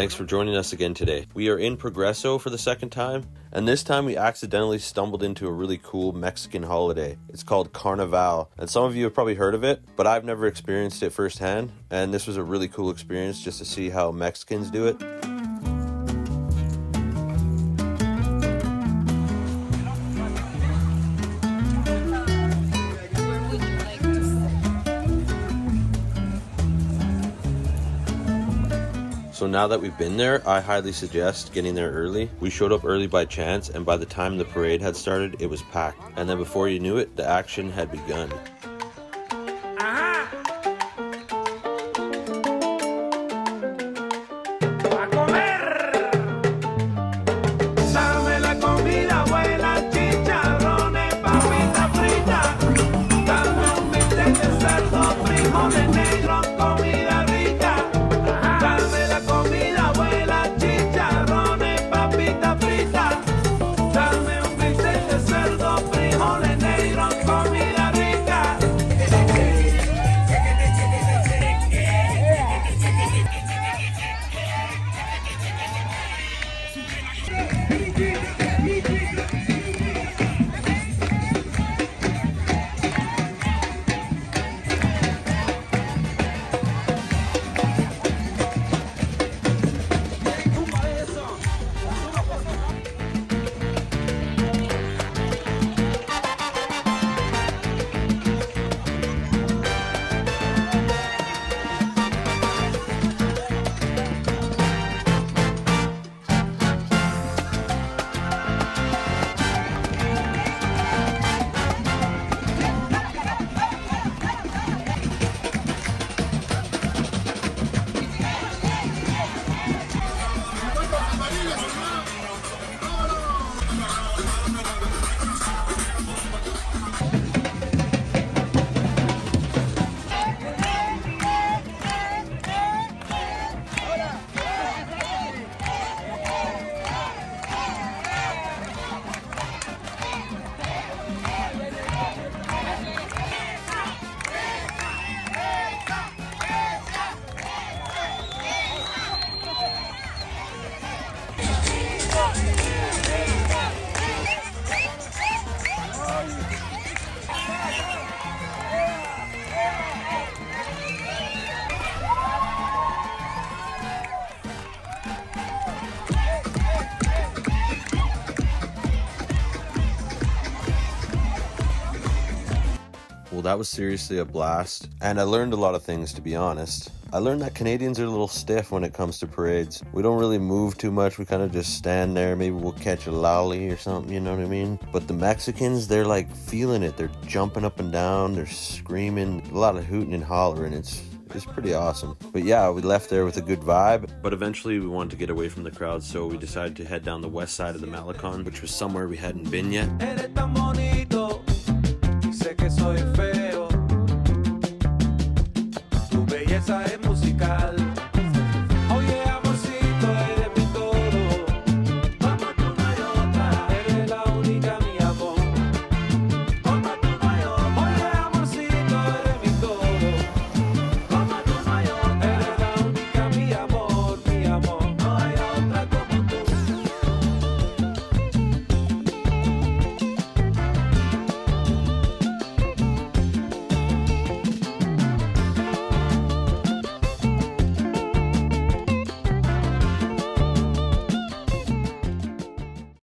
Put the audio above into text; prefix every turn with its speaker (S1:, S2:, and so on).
S1: Thanks for joining us again today. We are in Progreso for the second time, and this time we accidentally stumbled into a really cool Mexican holiday. It's called Carnaval, and some of you have probably heard of it, but I've never experienced it firsthand, and this was a really cool experience just to see how Mexicans do it. So now that we've been there, I highly suggest getting there early. We showed up early by chance, and by the time the parade had started, it was packed. And then before you knew it, the action had begun. Well, that was seriously a blast, and I learned a lot of things, to be honest. I learned that Canadians are a little stiff when it comes to parades. We don't really move too much, we kind of just stand there, maybe we'll catch a lolly or something, you know what I mean? But the Mexicans, they're like feeling it, they're jumping up and down, they're screaming, a lot of hooting and hollering, it's pretty awesome. But yeah, we left there with a good vibe, but eventually we wanted to get away from the crowd, so we decided to head down the west side of the Malecon, which was somewhere we hadn't been yet.
S2: Eres tan bonito, sé que soy feo.